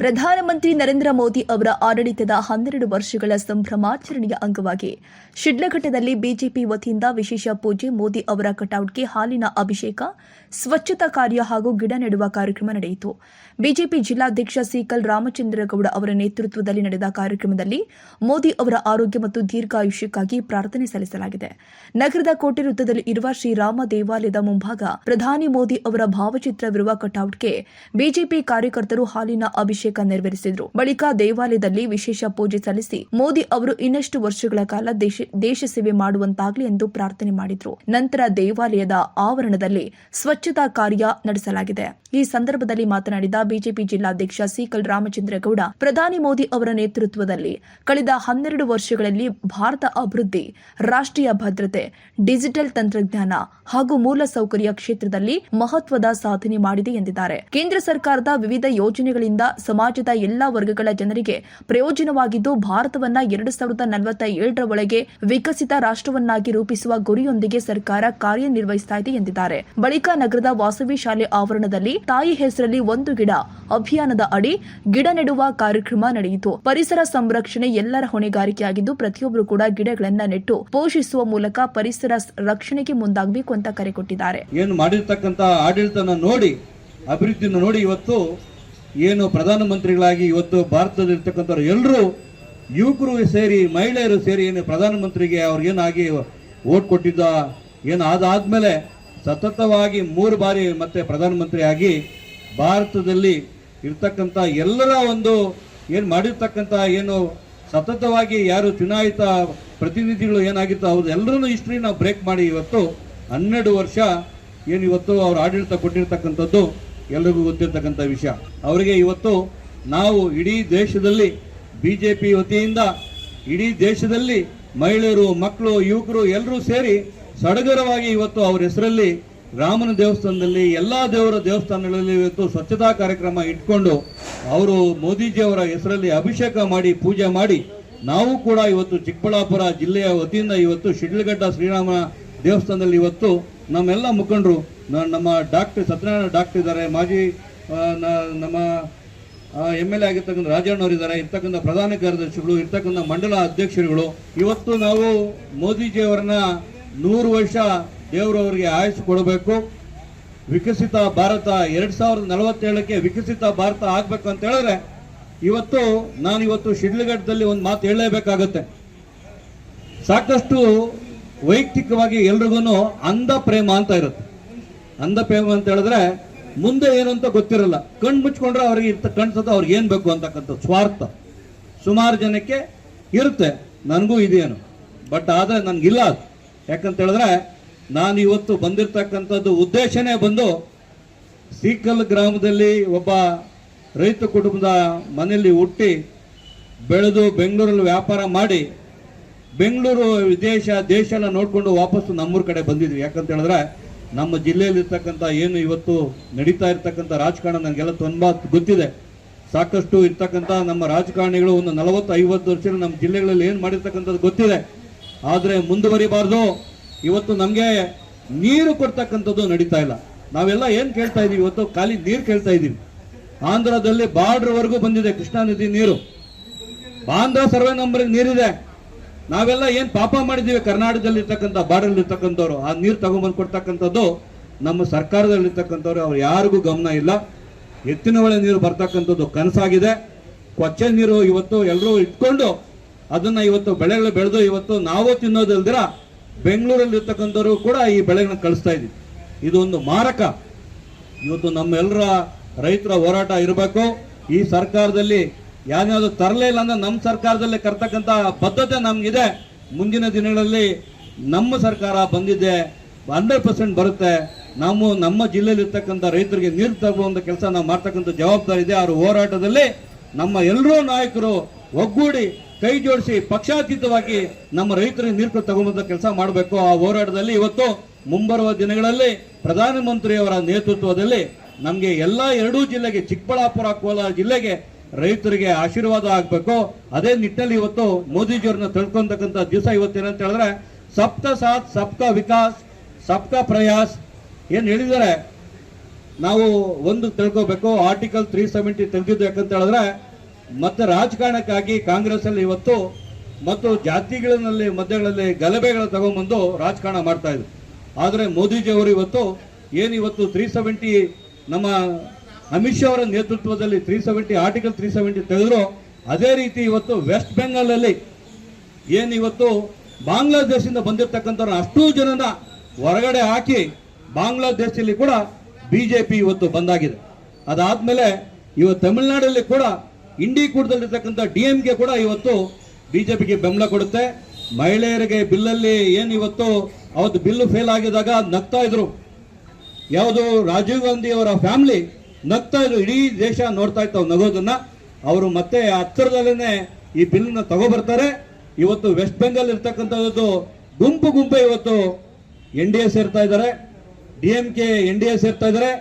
ಪ್ರಧಾನಮಂತ್ರಿ ನರೇಂದ್ರ ಮೋದಿ ಅವರ ಆಡಳಿತದ 12 ವರ್ಷಗಳ ಸಂಭ್ರಮಾಚರಣೆಯ ಅಂಗವಾಗಿ ಶಿಡ್ಲಘಟ್ಟದಲ್ಲಿ ಬಿಜೆಪಿ ವತಿಯಿಂದ ವಿಶೇಷ ಪೂಜೆ, ಮೋದಿ ಅವರ ಕಟೌಟ್ಗೆ ಹಾಲಿನ ಅಭಿಷೇಕ, ಸ್ವಚ್ಛತಾ ಕಾರ್ಯ ಹಾಗೂ ಗಿಡ ನೆಡುವ ಕಾರ್ಯಕ್ರಮ ನಡೆಯಿತು. ಬಿಜೆಪಿ ಜಿಲ್ಲಾಧ್ಯಕ್ಷ ಸಿಕಲ್ ರಾಮಚಂದ್ರಗೌಡ ಅವರ ನೇತೃತ್ವದಲ್ಲಿ ನಡೆದ ಕಾರ್ಯಕ್ರಮದಲ್ಲಿ ಮೋದಿ ಅವರ ಆರೋಗ್ಯ ಮತ್ತು ದೀರ್ಘಾಯುಷ್ಯಕ್ಕಾಗಿ ಪ್ರಾರ್ಥನೆ ಸಲ್ಲಿಸಲಾಗಿದೆ. ನಗರದ ಕೋಟೆ ವೃತ್ತದಲ್ಲಿ ಇರುವ ಶ್ರೀರಾಮ ದೇವಾಲಯದ ಮುಂಭಾಗ ಪ್ರಧಾನಿ ಮೋದಿ ಅವರ ಭಾವಚಿತ್ರವಿರುವ ಕಟೌಟ್ಗೆ ಬಿಜೆಪಿ ಕಾರ್ಯಕರ್ತರು ಹಾಲಿನ ಅಭಿಷೇಕ ನೆರವೇರಿಸಿದರು. ಬಳಿಕ ದೇವಾಲಯದಲ್ಲಿ ವಿಶೇಷ ಪೂಜೆ ಸಲ್ಲಿಸಿ ಮೋದಿ ಅವರು ಇನ್ನಷ್ಟು ವರ್ಷಗಳ ಕಾಲ ದೇಶ ಸೇವೆ ಮಾಡುವಂತಾಗಲಿ ಎಂದು ಪ್ರಾರ್ಥನೆ ಮಾಡಿದರು. ನಂತರ ದೇವಾಲಯದ ಆವರಣದಲ್ಲಿ ಸ್ವಚ್ಛತಾ ಕಾರ್ಯ ನಡೆಸಲಾಗಿದೆ. ಈ ಸಂದರ್ಭದಲ್ಲಿ ಮಾತನಾಡಿದ ಬಿಜೆಪಿ ಜಿಲ್ಲಾಧ್ಯಕ್ಷ ಸಿಕಲ್ ರಾಮಚಂದ್ರಗೌಡ, ಪ್ರಧಾನಿ ಮೋದಿ ಅವರ ನೇತೃತ್ವದಲ್ಲಿ ಕಳೆದ 12 ವರ್ಷಗಳಲ್ಲಿ ಭಾರತ ಅಭಿವೃದ್ಧಿ, ರಾಷ್ಟ್ರೀಯ ಭದ್ರತೆ, ಡಿಜಿಟಲ್ ತಂತ್ರಜ್ಞಾನ ಹಾಗೂ ಮೂಲಸೌಕರ್ಯ ಕ್ಷೇತ್ರದಲ್ಲಿ ಮಹತ್ವದ ಸಾಧನೆ ಮಾಡಿದೆ ಎಂದಿದ್ದಾರೆ. ಕೇಂದ್ರ ಸರ್ಕಾರದ ವಿವಿಧ ಯೋಜನೆಗಳಿಂದ ಸಮಾಜದ ಎಲ್ಲಾ ವರ್ಗಗಳ ಜನರಿಗೆ ಪ್ರಯೋಜನವಾಗಿದ್ದು, ಭಾರತವನ್ನ 2047ರ ಒಳಗೆ ವಿಕಸಿತ ರಾಷ್ಟ್ರವನ್ನಾಗಿ ರೂಪಿಸುವ ಗುರಿಯೊಂದಿಗೆ ಸರ್ಕಾರ ಕಾರ್ಯನಿರ್ವಹಿಸುತ್ತಾ ಇದೆ ಎಂದಿದ್ದಾರೆ. ಬಳಿಕ ನಗರದ ವಾಸವಿ ಶಾಲೆ ಆವರಣದಲ್ಲಿ ತಾಯಿ ಹೆಸರಲ್ಲಿ ಒಂದು ಗಿಡ ಅಭಿಯಾನದ ಅಡಿ ಗಿಡ ನೆಡುವ ಕಾರ್ಯಕ್ರಮ ನಡೆಯಿತು. ಪರಿಸರ ಸಂರಕ್ಷಣೆ ಎಲ್ಲರ ಹೊಣೆಗಾರಿಕೆಯಾಗಿದ್ದು, ಪ್ರತಿಯೊಬ್ಬರು ಕೂಡ ಗಿಡಗಳನ್ನ ನೆಟ್ಟು ಪೋಷಿಸುವ ಮೂಲಕ ಪರಿಸರ ರಕ್ಷಣೆಗೆ ಮುಂದಾಗಬೇಕು ಅಂತ ಕರೆ ಕೊಟ್ಟಿದ್ದಾರೆ. ಏನು ಮಾಡಿರ್ತಕ್ಕಂಥ ಆಡಳಿತನ ನೋಡಿ, ಅಭಿವೃದ್ಧಿನ ನೋಡಿ, ಇವತ್ತು ಏನು ಪ್ರಧಾನಮಂತ್ರಿಗಳಾಗಿ ಇವತ್ತು ಭಾರತದಲ್ಲಿರ್ತಕ್ಕಂಥವ್ರು ಎಲ್ಲರೂ ಯುವಕರು ಸೇರಿ, ಮಹಿಳೆಯರು ಸೇರಿ ಏನು ಪ್ರಧಾನಮಂತ್ರಿಗೆ ಅವ್ರಿಗೇನಾಗಿ ಓಟ್ ಕೊಟ್ಟಿದ್ದ, ಏನು ಅದಾದ್ಮೇಲೆ ಸತತವಾಗಿ 3 ಬಾರಿ ಮತ್ತೆ ಪ್ರಧಾನಮಂತ್ರಿ ಆಗಿ ಭಾರತದಲ್ಲಿ ಇರ್ತಕ್ಕಂಥ ಎಲ್ಲರ ಒಂದು ಏನು ಮಾಡಿರ್ತಕ್ಕಂಥ ಏನು ಸತತವಾಗಿ ಯಾರು ಚುನಾಯಿತ ಪ್ರತಿನಿಧಿಗಳು ಏನಾಗಿತ್ತು ಅವ್ರು ಎಲ್ಲರೂ ಹಿಸ್ಟ್ರಿ ನಾವು ಬ್ರೇಕ್ ಮಾಡಿ ಇವತ್ತು 12 ವರ್ಷ ಏನು ಇವತ್ತು ಅವ್ರು ಆಡಳಿತ ಕೊಟ್ಟಿರ್ತಕ್ಕಂಥದ್ದು ಎಲ್ರಿಗೂ ಗೊತ್ತಿರ್ತಕ್ಕಂಥ ವಿಷಯ. ಅವರಿಗೆ ಇವತ್ತು ನಾವು ಇಡೀ ದೇಶದಲ್ಲಿ ಬಿಜೆಪಿ ವತಿಯಿಂದ ಇಡೀ ದೇಶದಲ್ಲಿ ಮಹಿಳೆಯರು, ಮಕ್ಕಳು, ಯುವಕರು ಎಲ್ಲರೂ ಸೇರಿ ಸಡಗರವಾಗಿ ಇವತ್ತು ಅವ್ರ ಹೆಸರಲ್ಲಿ ರಾಮನ ದೇವಸ್ಥಾನದಲ್ಲಿ ಎಲ್ಲಾ ದೇವರ ದೇವಸ್ಥಾನಗಳಲ್ಲಿ ಇವತ್ತು ಸ್ವಚ್ಛತಾ ಕಾರ್ಯಕ್ರಮ ಇಟ್ಕೊಂಡು ಅವರು ಮೋದಿಜಿಯವರ ಹೆಸರಲ್ಲಿ ಅಭಿಷೇಕ ಮಾಡಿ ಪೂಜೆ ಮಾಡಿ, ನಾವು ಕೂಡ ಇವತ್ತು ಚಿಕ್ಕಬಳ್ಳಾಪುರ ಜಿಲ್ಲೆಯ ವತಿಯಿಂದ ಇವತ್ತು ಶಿಡ್ಲಘಟ್ಟ ಶ್ರೀರಾಮ ದೇವಸ್ಥಾನದಲ್ಲಿ ಇವತ್ತು ನಮ್ಮೆಲ್ಲ ಮುಖಂಡರು, ನಮ್ಮ ಡಾಕ್ಟರ್ ಸತ್ಯನಾರಾಯಣ ಡಾಕ್ಟರ್ ಇದ್ದಾರೆ, ಮಾಜಿ ನಮ್ಮ MLA ಆಗಿರ್ತಕ್ಕಂಥ ರಾಜಣ್ಣವರಿದ್ದಾರೆ, ಇರ್ತಕ್ಕಂಥ ಪ್ರಧಾನ ಕಾರ್ಯದರ್ಶಿಗಳು, ಇರ್ತಕ್ಕಂಥ ಮಂಡಲ ಅಧ್ಯಕ್ಷರುಗಳು, ಇವತ್ತು ನಾವು ಮೋದಿಜಿಯವರನ್ನ 100 ವರ್ಷ ದೇವರವರಿಗೆ ಆಯಸ್ಸು ಕೊಡಬೇಕು. ವಿಕಸಿತ ಭಾರತ 2047ಕ್ಕೆ ವಿಕಸಿತ ಭಾರತ ಆಗ್ಬೇಕು ಅಂತ ಹೇಳಿದ್ರೆ ಇವತ್ತು ನಾನಿವತ್ತು ಶಿಡ್ಲಘಟ್ಟದಲ್ಲಿ ಒಂದು ಮಾತು ಹೇಳಲೇಬೇಕಾಗತ್ತೆ. ಸಾಕಷ್ಟು ವೈಯಕ್ತಿಕವಾಗಿ ಎಲ್ರಿಗೂ ಅಂಧ ಪ್ರೇಮ ಅಂತ ಇರುತ್ತೆ. ಅಂಧ ಪ್ರೇಮ ಅಂತ ಹೇಳಿದ್ರೆ ಮುಂದೆ ಏನು ಅಂತ ಗೊತ್ತಿರಲ್ಲ, ಕಣ್ಣು ಮುಚ್ಕೊಂಡ್ರೆ ಅವ್ರಿಗೆ ಕಾಣಿಸೋದು ಅವ್ರಿಗೆ ಏನ್ ಬೇಕು ಅಂತಕ್ಕಂಥ ಸ್ವಾರ್ಥ ಸುಮಾರು ಜನಕ್ಕೆ ಇರುತ್ತೆ. ನನಗೂ ಇದೇನು, ಬಟ್ ಆದ್ರೆ ನನ್ಗಿಲ್ಲ ಅದು. ಯಾಕಂತ ಹೇಳಿದ್ರೆ ನಾನು ಇವತ್ತು ಬಂದಿರತಕ್ಕಂಥದ್ದು ಉದ್ದೇಶನೇ ಬಂದು ಸೀಕಲ್ ಗ್ರಾಮದಲ್ಲಿ ಒಬ್ಬ ರೈತ ಕುಟುಂಬದ ಮನೆಯಲ್ಲಿ ಹುಟ್ಟಿ ಬೆಳೆದು ಬೆಂಗಳೂರಲ್ಲಿ ವ್ಯಾಪಾರ ಮಾಡಿ ಬೆಂಗಳೂರು ದೇಶ ಎಲ್ಲ ನೋಡ್ಕೊಂಡು ವಾಪಸ್ಸು ನಮ್ಮೂರ ಕಡೆ ಬಂದಿದ್ವಿ. ಯಾಕಂತ ಹೇಳಿದ್ರೆ ನಮ್ಮ ಜಿಲ್ಲೆಯಲ್ಲಿ ಇರ್ತಕ್ಕಂಥ ಏನು ಇವತ್ತು ನಡೀತಾ ಇರ್ತಕ್ಕಂಥ ರಾಜಕಾರಣ ನನಗೆಲ್ಲ ತುಂಬಾ ಗೊತ್ತಿದೆ. ಸಾಕಷ್ಟು ಇರ್ತಕ್ಕಂಥ ನಮ್ಮ ರಾಜಕಾರಣಿಗಳು ಒಂದು 40-50 ವರ್ಷ ನಮ್ಮ ಜಿಲ್ಲೆಗಳಲ್ಲಿ ಏನು ಮಾಡಿರ್ತಕ್ಕಂಥದ್ದು ಗೊತ್ತಿದೆ. ಆದರೆ ಮುಂದುವರಿಬಾರ್ದು. ಇವತ್ತು ನಮಗೆ ನೀರು ಕೊಡ್ತಕ್ಕಂಥದ್ದು ನಡೀತಾ ಇಲ್ಲ. ನಾವೆಲ್ಲ ಏನು ಕೇಳ್ತಾ ಇದೀವಿ, ಇವತ್ತು ಖಾಲಿ ನೀರು ಕೇಳ್ತಾ ಇದೀವಿ. ಆಂಧ್ರದಲ್ಲಿ ಬಾರ್ಡರ್ವರೆಗೂ ಬಂದಿದೆ ಕೃಷ್ಣಾ ನದಿ ನೀರು, ಆಂಧ್ರ ಸರ್ವೆ ನಂಬರ್ ನೀರಿದೆ. ನಾವೆಲ್ಲ ಏನ್ ಪಾಪ ಮಾಡಿದೀವಿ ಕರ್ನಾಟಕದಲ್ಲಿ ಇರ್ತಕ್ಕಂಥ ಬಾರ್ಡರ್ ಇರ್ತಕ್ಕಂಥವ್ರು, ಆ ನೀರು ತಗೊಂಡ್ಬಂದು ಕೊಡ್ತಕ್ಕಂಥದ್ದು ನಮ್ಮ ಸರ್ಕಾರದಲ್ಲಿ ಇರ್ತಕ್ಕಂಥವ್ರು ಅವ್ರು ಯಾರಿಗೂ ಗಮನ ಇಲ್ಲ. ಎತ್ತಿನ ಹೊಳೆ ನೀರು ಬರ್ತಕ್ಕಂಥದ್ದು ಕನಸಾಗಿದೆ. ಕೊಚ್ಚೆ ನೀರು ಇವತ್ತು ಎಲ್ಲರೂ ಇಟ್ಕೊಂಡು ಅದನ್ನ ಇವತ್ತು ಬೆಳೆಗಳು ಬೆಳೆದು ಇವತ್ತು ನಾವು ತಿನ್ನೋದಲ್ದಿರ ಬೆಂಗಳೂರಲ್ಲಿ ಇರ್ತಕ್ಕಂಥವ್ರು ಕೂಡ ಈ ಬೆಳೆಗಳನ್ನ ಕಳಿಸ್ತಾ ಇದೀವಿ. ಇದು ಒಂದು ಮಾರಕ. ಇವತ್ತು ನಮ್ಮೆಲ್ಲರ ರೈತರ ಹೋರಾಟ ಇರಬೇಕು. ಈ ಸರ್ಕಾರದಲ್ಲಿ ಯಾವ್ಯಾವ್ದು ತರಲೇ ಇಲ್ಲ ಅಂದ್ರೆ ನಮ್ಮ ಸರ್ಕಾರದಲ್ಲಿ ಕರ್ತಕ್ಕಂಥ ಬದ್ಧತೆ ನಮ್ಗಿದೆ. ಮುಂದಿನ ದಿನಗಳಲ್ಲಿ ನಮ್ಮ ಸರ್ಕಾರ ಬಂದಿದೆ, 100% ಬರುತ್ತೆ. ನಾವು ನಮ್ಮ ಜಿಲ್ಲೆಯಲ್ಲಿ ಇರ್ತಕ್ಕಂಥ ರೈತರಿಗೆ ನೀರು ತರುವಂತ ಕೆಲಸ ನಾವು ಮಾಡ್ತಕ್ಕಂಥ ಜವಾಬ್ದಾರಿ ಇದೆ. ಅವ್ರ ಹೋರಾಟದಲ್ಲಿ ನಮ್ಮ ಎಲ್ಲರೂ ನಾಯಕರು ಒಗ್ಗೂಡಿ ಕೈ ಜೋಡಿಸಿ ಪಕ್ಷಾತೀತವಾಗಿ ನಮ್ಮ ರೈತರಿಗೆ ನೀರು ತಗೊಂಬಂದ ಕೆಲಸ ಮಾಡಬೇಕು. ಆ ಹೋರಾಟದಲ್ಲಿ ಇವತ್ತು ಮುಂಬರುವ ದಿನಗಳಲ್ಲಿ ಪ್ರಧಾನಮಂತ್ರಿಯವರ ನೇತೃತ್ವದಲ್ಲಿ ನಮಗೆ ಎಲ್ಲಾ 2 ಜಿಲ್ಲೆಗೆ, ಚಿಕ್ಕಬಳ್ಳಾಪುರ, ಕೋಲಾರ ಜಿಲ್ಲೆಗೆ ರೈತರಿಗೆ ಆಶೀರ್ವಾದ ಆಗ್ಬೇಕು. ಅದೇ ನಿಟ್ಟಿನಲ್ಲಿ ಇವತ್ತು ಮೋದಿಜಿಯವ್ರನ್ನ ತಿಳ್ಕೊಂತಕ್ಕಂಥ ದಿವಸ ಇವತ್ತೇನಂತ ಹೇಳಿದ್ರೆ ಸಬ್ಕಾ ಸಾಥ್ ಸಬ್ಕಾ ವಿಕಾಸ್ ಸಬ್ಕಾ ಪ್ರಯಾಸ್ ಏನ್ ಹೇಳಿದ್ದಾರೆ. ನಾವು ಒಂದು ತಿಳ್ಕೋಬೇಕು, ಆರ್ಟಿಕಲ್ 370 ತೆಗೆದಿದ್ದು ಯಾಕಂತ ಹೇಳಿದ್ರೆ ಮತ್ತೆ ರಾಜಕಾರಣಕ್ಕಾಗಿ ಕಾಂಗ್ರೆಸ್ ಅಲ್ಲಿ ಇವತ್ತು ಮತ್ತು ಜಾತಿಗಳಲ್ಲಿ ಮಧ್ಯಗಳಲ್ಲಿ ಗಲಭೆಗಳ ತಗೊಂಡ್ಬಂದು ರಾಜಕಾರಣ ಮಾಡ್ತಾ ಇದ್ರು. ಆದರೆ ಮೋದಿಜಿ ಅವರು ಇವತ್ತು 370 ನಮ್ಮ ಅಮಿತ್ ಶಾ ಅವರ ನೇತೃತ್ವದಲ್ಲಿ 370 ಆರ್ಟಿಕಲ್ 370 ತೆಗೆದ್ರು. ಅದೇ ರೀತಿ ಇವತ್ತು ವೆಸ್ಟ್ ಬೆಂಗಾಲ್ ಅಲ್ಲಿ ಇವತ್ತು ಬಾಂಗ್ಲಾದೇಶದಿಂದ ಬಂದಿರತಕ್ಕಂಥ ಅಷ್ಟೂ ಜನನ ಹೊರಗಡೆ ಹಾಕಿ ಬಾಂಗ್ಲಾದೇಶದಲ್ಲಿ ಕೂಡ ಬಿಜೆಪಿ ಇವತ್ತು ಬಂದಾಗಿದೆ. ಅದಾದ್ಮೇಲೆ ಇವತ್ತು ತಮಿಳುನಾಡಲ್ಲಿ ಕೂಡ ಇಂಡಿಕೂಟದಲ್ಲಿರ್ತಕ್ಕಂಥ DMK ಕೂಡ ಇವತ್ತು ಬಿಜೆಪಿಗೆ ಬೆಂಬಲ ಕೊಡುತ್ತೆ. ಮಹಿಳೆಯರಿಗೆ ಬಿಲ್ಲಲ್ಲಿ ಇವತ್ತು ಅವತ್ತು ಬಿಲ್ಲು ಫೇಲ್ ಆಗಿದಾಗ ನಗ್ತಾ ಇದ್ರು. ಯಾವುದು ರಾಜೀವ್ ಗಾಂಧಿ ಅವರ ಫ್ಯಾಮಿಲಿ ನಗ್ತಾ ಇದ್ರು, ಇಡೀ ದೇಶ ನೋಡ್ತಾ ಇತ್ತು ನಗೋದನ್ನ. ಅವರು ಮತ್ತೆ ಹತ್ತಿರದಲ್ಲೇ ಈ ಬಿಲ್ನ ತಗೋಬರ್ತಾರೆ. ಇವತ್ತು ವೆಸ್ಟ್ ಬೆಂಗಾಲ್ ಇರ್ತಕ್ಕಂಥದ್ದು ಗುಂಪು ಇವತ್ತು NDA ಸೇರ್ತಾ ಇದ್ದಾರೆ, DMK NDA ಸೇರ್ತಾ ಇದ್ದಾರೆ.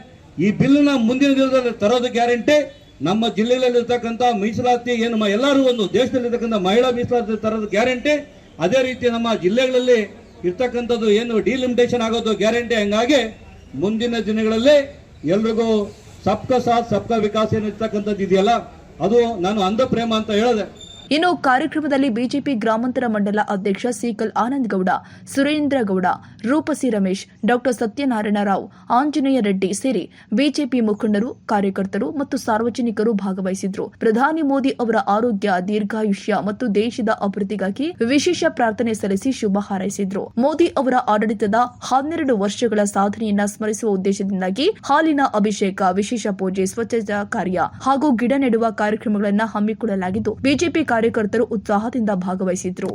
ಈ ಬಿಲ್ನ ಮುಂದಿನ ದಿನದಲ್ಲಿ ತರೋದು ಗ್ಯಾರಂಟಿ. ನಮ್ಮ ಜಿಲ್ಲೆಯಲ್ಲಿ ಇರ್ತಕ್ಕಂಥ ಮೀಸಲಾತಿ ಎಲ್ಲರೂ ಒಂದು ದೇಶದಲ್ಲಿರ್ತಕ್ಕಂಥ ಮಹಿಳಾ ಮೀಸಲಾತಿ ತರೋದು ಗ್ಯಾರಂಟಿ. ಅದೇ ರೀತಿ ನಮ್ಮ ಜಿಲ್ಲೆಗಳಲ್ಲಿ ಇರ್ತಕ್ಕಂಥದ್ದು ಡಿಲಿಮಿಟೇಷನ್ ಆಗೋದು ಗ್ಯಾರಂಟಿ. ಹಂಗಾಗಿ ಮುಂದಿನ ದಿನಗಳಲ್ಲಿ ಎಲ್ರಿಗೂ ಸಬ್ಕಾ ಸಾಥ್ ಸಬ್ಕಾ ವಿಕಾಸ್ ಇರ್ತಕ್ಕಂಥದ್ದು ಇದೆಯಲ್ಲ, ಅದು ನಾನು ಅಂಧ ಪ್ರೇಮ ಅಂತ ಹೇಳಿದೆ. ಇನ್ನು ಕಾರ್ಯಕ್ರಮದಲ್ಲಿ ಬಿಜೆಪಿ ಗ್ರಾಮಾಂತರ ಮಂಡಲ ಅಧ್ಯಕ್ಷ ಸಿಕಲ್ ಆನಂದ್ ಗೌಡ, ಸುರೇಂದ್ರ ಗೌಡ, ರೂಪಸಿ ರಮೇಶ್, ಡಾಕ್ಟರ್ ಸತ್ಯನಾರಾಯಣ ರಾವ್, ಆಂಜನೇಯ ರೆಡ್ಡಿ ಸೇರಿ ಬಿಜೆಪಿ ಮುಖಂಡರು, ಕಾರ್ಯಕರ್ತರು ಮತ್ತು ಸಾರ್ವಜನಿಕರು ಭಾಗವಹಿಸಿದ್ರು. ಪ್ರಧಾನಿ ಮೋದಿ ಅವರ ಆರೋಗ್ಯ, ದೀರ್ಘಾಯುಷ್ಯ ಮತ್ತು ದೇಶದ ಅಭಿವೃದ್ಧಿಗಾಗಿ ವಿಶೇಷ ಪ್ರಾರ್ಥನೆ ಸಲ್ಲಿಸಿ ಶುಭ ಹಾರೈಸಿದ್ರು. ಮೋದಿ ಅವರ ಆಡಳಿತದ 12 ವರ್ಷಗಳ ಸಾಧನೆಯನ್ನ ಸ್ಮರಿಸುವ ಉದ್ದೇಶದಿಂದಾಗಿ ಹಾಲಿನ ಅಭಿಷೇಕ, ವಿಶೇಷ ಪೂಜೆ, ಸ್ವಚ್ಛತಾ ಕಾರ್ಯ ಹಾಗೂ ಗಿಡ ನೆಡುವ ಕಾರ್ಯಕ್ರಮಗಳನ್ನು ಹಮ್ಮಿಕೊಳ್ಳಲಾಗಿದ್ದು ಬಿಜೆಪಿ ಕಾರ್ಯಕರ್ತರು ಉತ್ಸಾಹದಿಂದ ಭಾಗವಹಿಸಿದ್ರು.